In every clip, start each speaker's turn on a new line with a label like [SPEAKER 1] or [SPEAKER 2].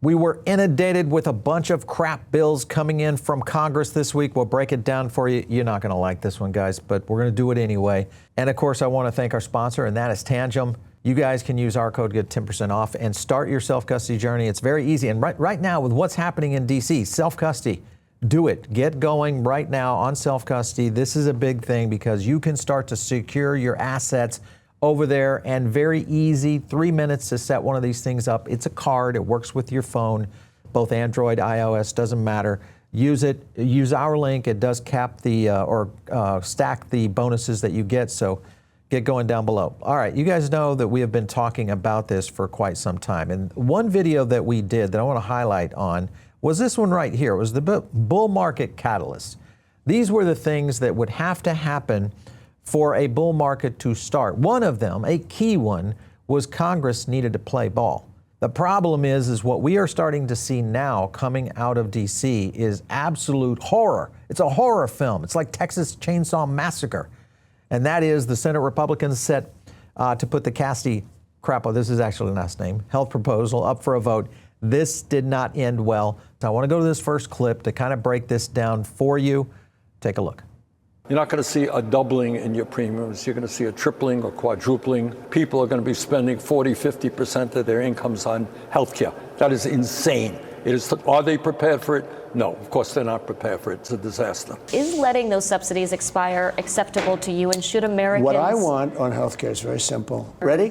[SPEAKER 1] We were inundated with a bunch of crap bills coming in from Congress this week. We'll break it down for you. You're not going to like this one, guys, but we're going to do it anyway. And of course, I want to thank our sponsor, and that is Tangem. You guys can use our code to get 10% off and start your self-custody journey. It's very easy. And right now, with what's happening in DC, self-custody, do it. Get going right now on self-custody. This is a big thing because you can start to secure your assets over there, and very easy, 3 minutes to set one of these things up. It's a card, it works with your phone, both Android, iOS, doesn't matter. Use it, use our link. It does cap the, stack the bonuses that you get, so get going down below. All right, you guys know that we have been talking about this for quite some time, and one video that we did that I want to highlight on was this one right here. It was the bull market catalyst. These were the things that would have to happen for a bull market to start. One of them, a key one, was Congress needed to play ball. The problem is what we are starting to see now coming out of DC is absolute horror. It's a horror film. It's like Texas Chainsaw Massacre. And that is the Senate Republicans set to put the Crapo, this is actually the last name, health proposal up for a vote. This did not end well. So I want to go to this first clip to kind of break this down for you. Take a look.
[SPEAKER 2] You're not going to see a doubling in your premiums. You're going to see a tripling or quadrupling. People are going to be spending 40, 50% of their incomes on healthcare. That is insane. Are they prepared for it? No, of course they're not prepared for it. It's a disaster.
[SPEAKER 3] Is letting those subsidies expire acceptable to you, and should Americans...
[SPEAKER 4] What I want on healthcare is very simple. Ready?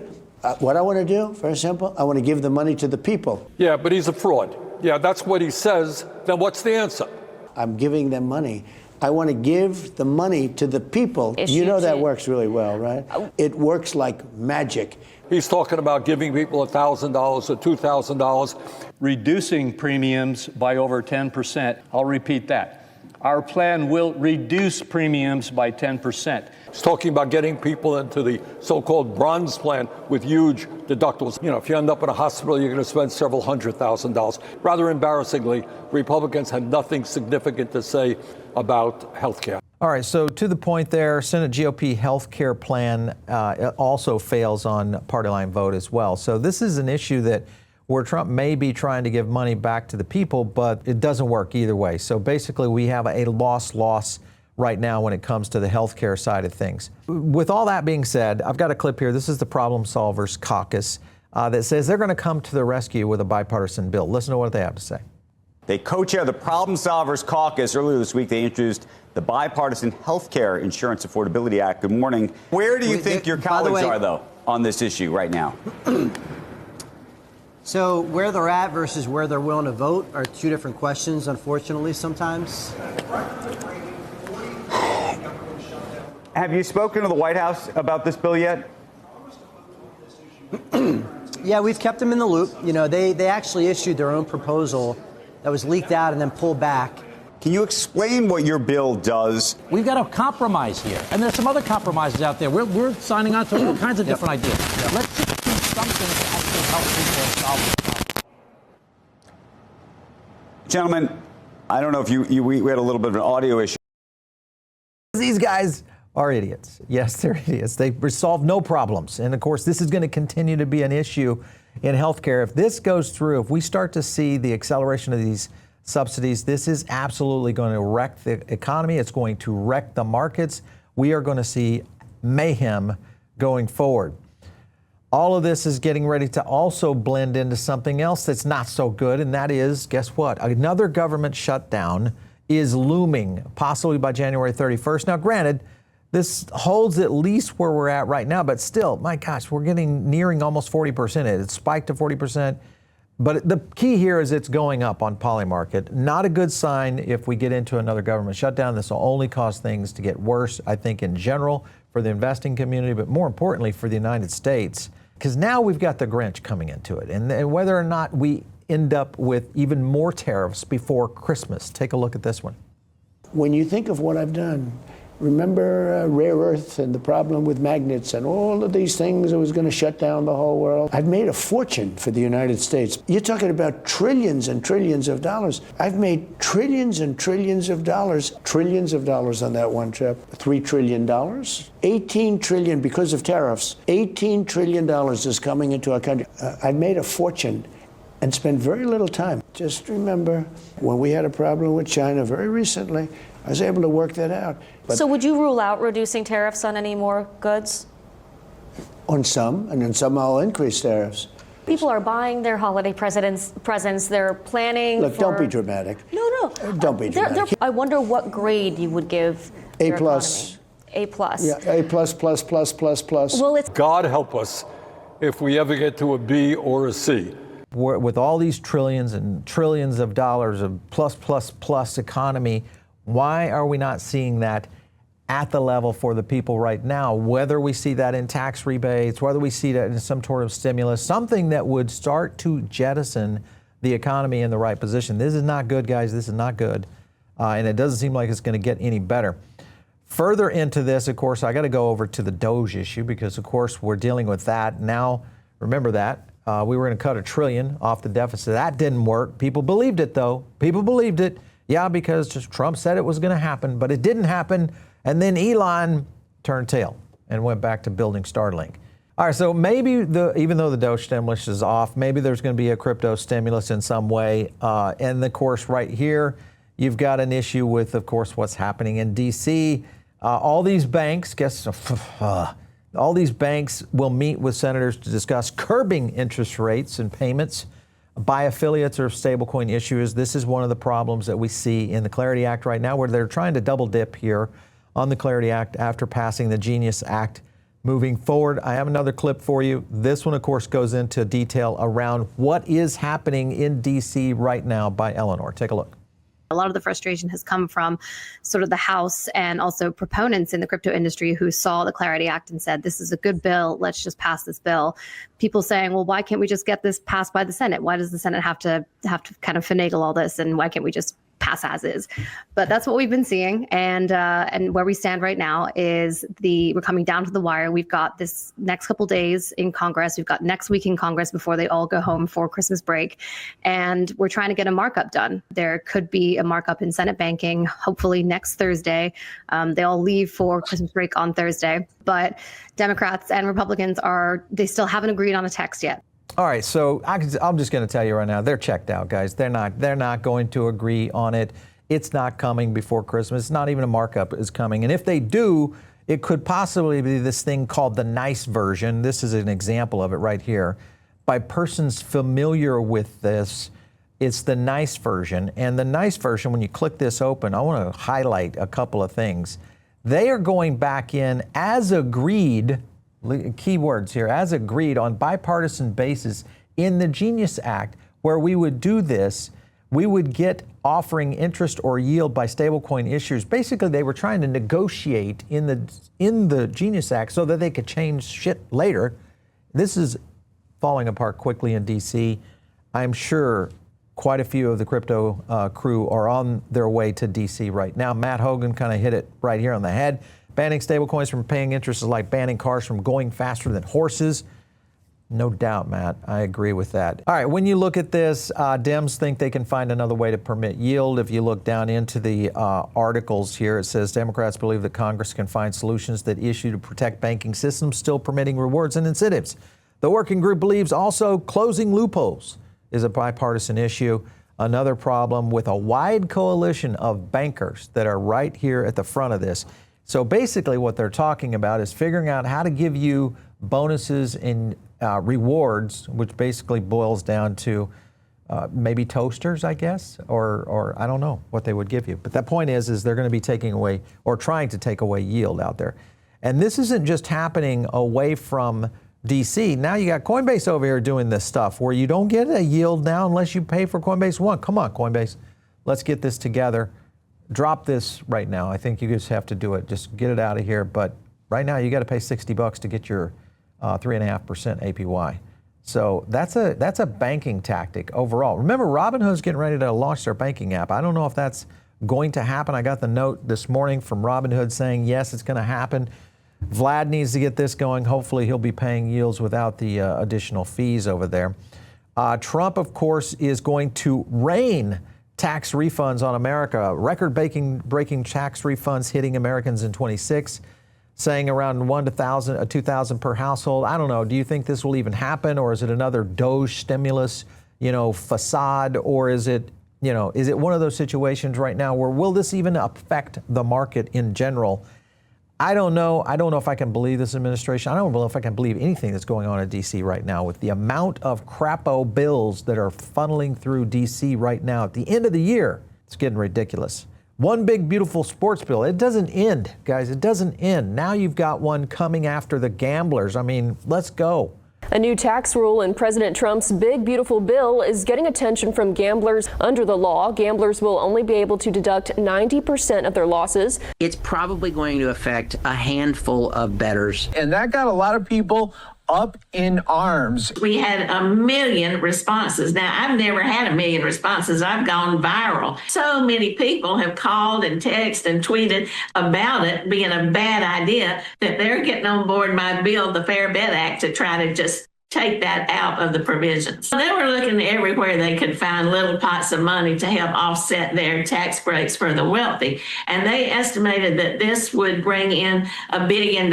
[SPEAKER 4] What I want to do, very simple, I want to give the money to the people.
[SPEAKER 2] Yeah, but he's a fraud. Yeah, that's what he says. Then what's the answer?
[SPEAKER 4] I'm giving them money. I want to give the money to the people. You know that works really well, right? It works like magic.
[SPEAKER 2] He's talking about giving people $1,000 or $2,000.
[SPEAKER 5] Reducing premiums by over 10%. I'll repeat that. Our plan will reduce premiums by 10%.
[SPEAKER 2] He's talking about getting people into the so-called bronze plan with huge deductibles. You know, if you end up in a hospital, you're going to spend several $100,000. Rather embarrassingly, Republicans had nothing significant to say about health care.
[SPEAKER 1] All right, so to the point there, Senate GOP health care plan also fails on party line vote as well. So this is an issue that where Trump may be trying to give money back to the people, but it doesn't work either way. So basically, we have a loss right now when it comes to the healthcare side of things. With all that being said, I've got a clip here. This is the Problem Solvers Caucus that says they're going to come to the rescue with a bipartisan bill. Listen to what they have to say.
[SPEAKER 6] They co-chair the Problem Solvers Caucus. Earlier this week, they introduced the Bipartisan Healthcare Insurance Affordability Act. Good morning. Where do you think your colleagues are, though, on this issue right now?
[SPEAKER 7] So where they're at versus where they're willing to vote are two different questions, unfortunately, sometimes.
[SPEAKER 6] Have you spoken to the White House about this bill yet?
[SPEAKER 7] Yeah, we've kept them in the loop. You know, they actually issued their own proposal that was leaked out and then pulled back.
[SPEAKER 6] Can you explain what your bill does?
[SPEAKER 8] We've got a compromise here, and there's some other compromises out there. We're signing on to all kinds of different ideas. Let's just do something to actually help people solve this problem.
[SPEAKER 6] Gentlemen, I don't know if we had a little bit of an audio issue.
[SPEAKER 1] These guys are idiots. Yes, they're idiots. They resolve no problems. And of course, this is going to continue to be an issue in healthcare. If this goes through, if we start to see the acceleration of these subsidies, this is absolutely going to wreck the economy. It's going to wreck the markets. We are going to see mayhem going forward. All of this is getting ready to also blend into something else that's not so good, and that is, guess what? Another government shutdown is looming, possibly by January 31st. Now, granted, this holds at least where we're at right now, but still, my gosh, we're nearing almost 40%. It spiked to 40%. But the key here is it's going up on Polymarket. Not a good sign if we get into another government shutdown. This will only cause things to get worse, I think, in general for the investing community, but more importantly for the United States, because now we've got the Grinch coming into it. And whether or not we end up with even more tariffs before Christmas. Take a look at this one.
[SPEAKER 4] When you think of what I've done, remember rare earth and the problem with magnets and all of these things that was going to shut down the whole world? I've made a fortune for the United States. You're talking about trillions and trillions of dollars. I've made trillions and trillions of dollars on that one trip. $3 trillion, 18 trillion because of tariffs. $18 trillion is coming into our country. I've made a fortune and spend very little time. Just remember, when we had a problem with China very recently, I was able to work that out. But
[SPEAKER 3] so would you rule out reducing tariffs on any more goods?
[SPEAKER 4] on some, and on some I'll increase tariffs.
[SPEAKER 3] People are buying their holiday presents. They're planning.
[SPEAKER 4] Look, don't be dramatic.
[SPEAKER 3] No.
[SPEAKER 4] Don't be dramatic.
[SPEAKER 3] I wonder what grade you would give
[SPEAKER 4] A
[SPEAKER 3] your
[SPEAKER 4] plus.
[SPEAKER 3] economy. A plus.
[SPEAKER 4] Yeah, A plus, plus, plus, plus, plus.
[SPEAKER 3] Well, it's
[SPEAKER 2] God help us if we ever get to a B or a C.
[SPEAKER 1] With all these trillions and trillions of dollars of plus economy, why are we not seeing that at the level for the people right now? Whether we see that in tax rebates, whether we see that in some sort of stimulus, something that would start to jettison the economy in the right position. This is not good, guys. This is not good. And it doesn't seem like it's going to get any better. Further into this, of course, I got to go over to the Doge issue because, of course, we're dealing with that. Now, remember that. We were going to cut $1 trillion off the deficit. That didn't work. People believed it, though. People believed it. Yeah, because just Trump said it was going to happen, but it didn't happen. And then Elon turned tail and went back to building Starlink. All right, so maybe even though the Doge stimulus is off, maybe there's going to be a crypto stimulus in some way. And of course, right here, you've got an issue with, of course, what's happening in D.C. All these banks, all these banks will meet with senators to discuss curbing interest rates and payments by affiliates or stablecoin issuers. This is one of the problems that we see in the Clarity Act right now, where they're trying to double dip here on the Clarity Act after passing the Genius Act. Moving forward, I have another clip for you. This one, of course, goes into detail around what is happening in D.C. right now by Eleanor. Take a look.
[SPEAKER 9] A lot of the frustration has come from sort of the House and also proponents in the crypto industry who saw the Clarity Act and said, this is a good bill, let's just pass this bill. People saying, well, why can't we just get this passed by the Senate? Why does the Senate have to kind of finagle all this? And why can't we just pass as is? But that's what we've been seeing. And where we stand right now is we're coming down to the wire. We've got this next couple days in Congress. We've got next week in Congress before they all go home for Christmas break. And we're trying to get a markup done. There could be a markup in Senate banking, hopefully next Thursday. They all leave for Christmas break on Thursday. But Democrats and Republicans they still haven't agreed on a text yet.
[SPEAKER 1] All right, so I'm just going to tell you right now, they're checked out, guys. They're not going to agree on it. It's not coming before Christmas. It's not even a markup is coming. And if they do, it could possibly be this thing called the nice version. This is an example of it right here. By persons familiar with this, it's the nice version. And the nice version, when you click this open, I want to highlight a couple of things. They are going back in as agreed, keywords here, as agreed on bipartisan basis in the Genius Act, where we would do this, we would get offering interest or yield by stablecoin issuers. Basically, they were trying to negotiate in the Genius Act so that they could change shit later. This is falling apart quickly in D.C. I'm sure quite a few of the crypto crew are on their way to D.C. right now. Matt Hogan kind of hit it right here on the head. Banning stablecoins from paying interest is like banning cars from going faster than horses. No doubt, Matt. I agree with that. All right, when you look at this, Dems think they can find another way to permit yield. If you look down into the articles here, it says Democrats believe that Congress can find solutions that issue to protect banking systems, still permitting rewards and incentives. The working group believes also closing loopholes is a bipartisan issue. Another problem with a wide coalition of bankers that are right here at the front of this. So basically what they're talking about is figuring out how to give you bonuses and rewards, which basically boils down to maybe toasters, I guess, or I don't know what they would give you. But the point is they're going to be taking away or trying to take away yield out there. And this isn't just happening away from DC. Now you got Coinbase over here doing this stuff where you don't get a yield now unless you pay for Coinbase One. Come on, Coinbase. Let's get this together. Drop this right now. I think you just have to do it. Just get it out of here. But right now, you got to pay $60 to get your 3.5% APY. So that's a banking tactic overall. Remember, Robinhood's getting ready to launch their banking app. I don't know if that's going to happen. I got the note this morning from Robinhood saying, yes, it's going to happen. Vlad needs to get this going. Hopefully, he'll be paying yields without the additional fees over there. Trump, of course, is going to rain tax refunds on America, record-breaking tax refunds hitting Americans in 26, saying around $2,000 per household. I don't know. Do you think this will even happen, or is it another Doge stimulus facade, or is it one of those situations right now where will this even affect the market in general? I don't know. I don't know if I can believe this administration. I don't know if I can believe anything that's going on in D.C. right now with the amount of crapo bills that are funneling through D.C. right now at the end of the year. It's getting ridiculous. One big, beautiful sports bill. It doesn't end, guys. It doesn't end. Now you've got one coming after the gamblers. I mean, let's go.
[SPEAKER 10] A new tax rule in President Trump's big, beautiful bill is getting attention from gamblers. Under the law, gamblers will only be able to deduct 90% of their losses.
[SPEAKER 11] It's probably going to affect a handful of bettors.
[SPEAKER 12] And that got a lot of people up in arms.
[SPEAKER 13] We had 1 million responses. Now, I've never had 1 million responses. I've gone viral. So many people have called and texted and tweeted about it being a bad idea that they're getting on board my bill, the Fair Bet Act, to try to just take that out of the provisions. They were looking everywhere they could find little pots of money to help offset their tax breaks for the wealthy. And they estimated that this would bring in $1 billion.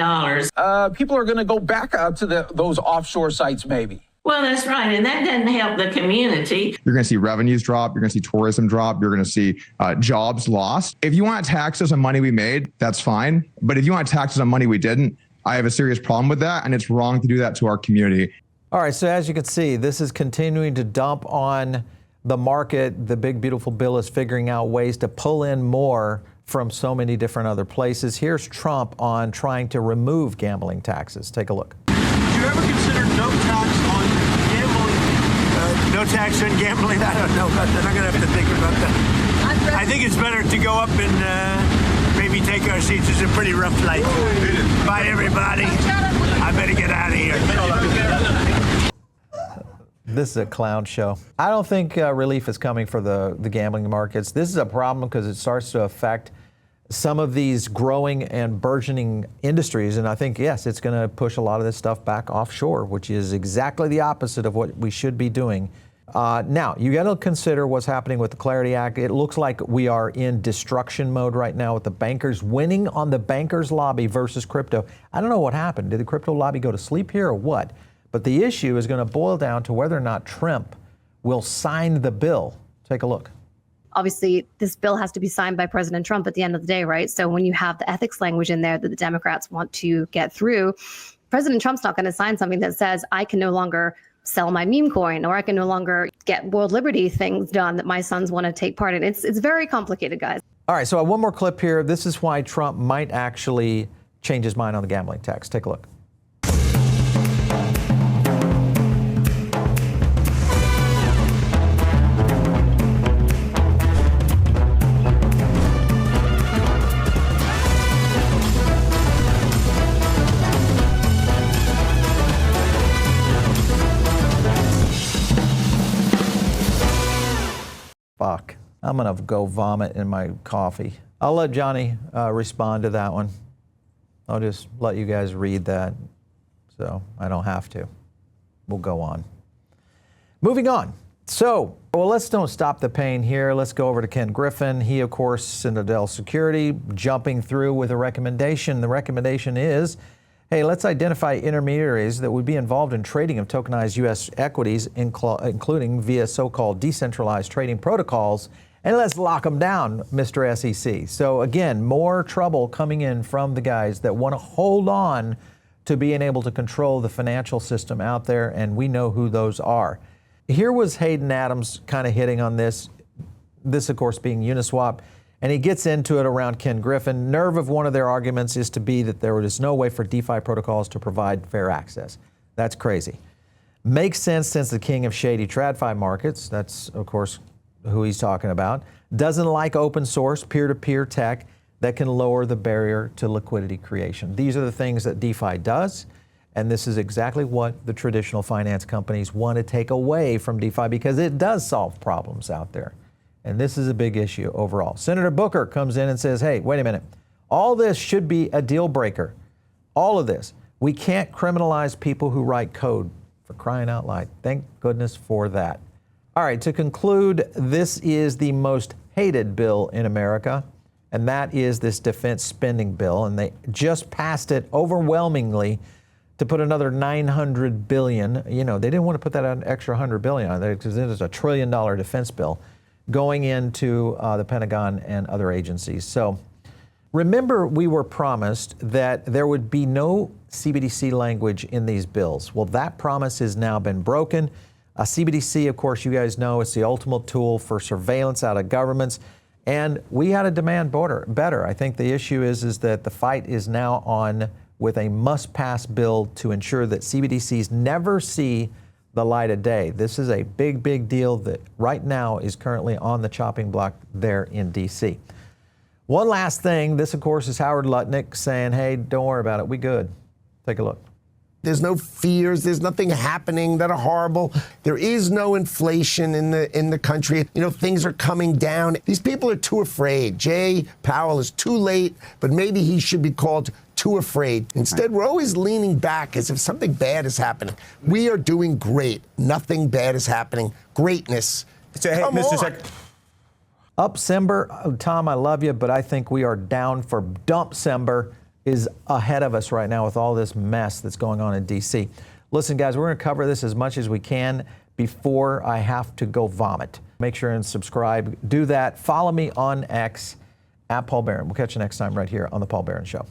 [SPEAKER 12] People are going to go back out to those offshore sites, maybe.
[SPEAKER 13] Well, that's right. And that doesn't help the community.
[SPEAKER 14] You're going to see revenues drop. You're going to see tourism drop. You're going to see jobs lost. If you want taxes on money we made, that's fine. But if you want taxes on money we didn't, I have a serious problem with that. And it's wrong to do that to our community.
[SPEAKER 1] All right, so as you can see, this is continuing to dump on the market. The big, beautiful bill is figuring out ways to pull in more from so many different other places. Here's Trump on trying to remove gambling taxes. Take a look.
[SPEAKER 15] Did you ever consider no tax on gambling?
[SPEAKER 16] No tax on gambling? I don't know about that. I'm going to have to think about that. I think it's better to go up and maybe take our seats. It's a pretty rough flight. Bye, everybody. I better get out of here.
[SPEAKER 1] This is a clown show. I don't think relief is coming for the gambling markets. This is a problem because it starts to affect some of these growing and burgeoning industries. And I think, yes, it's going to push a lot of this stuff back offshore, which is exactly the opposite of what we should be doing. Now, you got to consider what's happening with the Clarity Act. It looks like we are in destruction mode right now with the bankers winning on the bankers lobby versus crypto. I don't know what happened. Did the crypto lobby go to sleep here or what? But the issue is going to boil down to whether or not Trump will sign the bill. Take a look.
[SPEAKER 9] Obviously, this bill has to be signed by President Trump at the end of the day, right? So when you have the ethics language in there that the Democrats want to get through, President Trump's not going to sign something that says, I can no longer sell my meme coin, or I can no longer get World Liberty things done that my sons want to take part in. It's very complicated, guys.
[SPEAKER 1] All right, so one more clip here. This is why Trump might actually change his mind on the gambling tax. Take a look. Fuck. I'm going to go vomit in my coffee. I'll let Johnny respond to that one. I'll just let you guys read that so I don't have to. We'll go on. Moving on. So, well, let's don't stop the pain here. Let's go over to Ken Griffin. He, of course, Citadel Security, jumping through with a recommendation. The recommendation is, hey, let's identify intermediaries that would be involved in trading of tokenized U.S. equities, including via so-called decentralized trading protocols, and let's lock them down, Mr. SEC. So again, more trouble coming in from the guys that want to hold on to being able to control the financial system out there, and we know who those are. Here was Hayden Adams kind of hitting on this, of course, being Uniswap. And he gets into it around Ken Griffin. Nerve of one of their arguments is to be that there is no way for DeFi protocols to provide fair access. That's crazy. Makes sense since the king of shady TradFi markets, that's, of course, who he's talking about, doesn't like open source, peer-to-peer tech that can lower the barrier to liquidity creation. These are the things that DeFi does, and this is exactly what the traditional finance companies want to take away from DeFi because it does solve problems out there. And this is a big issue overall. Senator Booker comes in and says, hey, wait a minute. All this should be a deal breaker. All of this. We can't criminalize people who write code, for crying out loud. Thank goodness for that. All right, to conclude, this is the most hated bill in America, and that is this defense spending bill. And they just passed it overwhelmingly to put another $900 billion. You know, they didn't want to put that an extra $100 billion on there because it is a $1 trillion defense bill going into the Pentagon and other agencies. So remember, we were promised that there would be no CBDC language in these bills. Well, that promise has now been broken. CBDC, of course, you guys know, it's the ultimate tool for surveillance out of governments. And we had to demand better. I think the issue is that the fight is now on with a must-pass bill to ensure that CBDCs never see the light of day. This is a big, big deal that right now is currently on the chopping block there in D.C. One last thing. This, of course, is Howard Lutnik saying, hey, don't worry about it. We good. Take a look.
[SPEAKER 17] There's no fears. There's nothing happening that are horrible. There is no inflation in the country. You know, things are coming down. These people are too afraid. Jay Powell is too late, but maybe he should be called too afraid. Instead, we're always leaning back as if something bad is happening. We are doing great. Nothing bad is happening. Greatness.
[SPEAKER 6] So, hey, Mr.
[SPEAKER 1] Upcember, Tom, I love you, but I think we are down for Dumpcember is ahead of us right now with all this mess that's going on in D.C. Listen, guys, we're going to cover this as much as we can before I have to go vomit. Make sure and subscribe. Do that. Follow me on X, @Paul Barron. We'll catch you next time right here on The Paul Barron Show.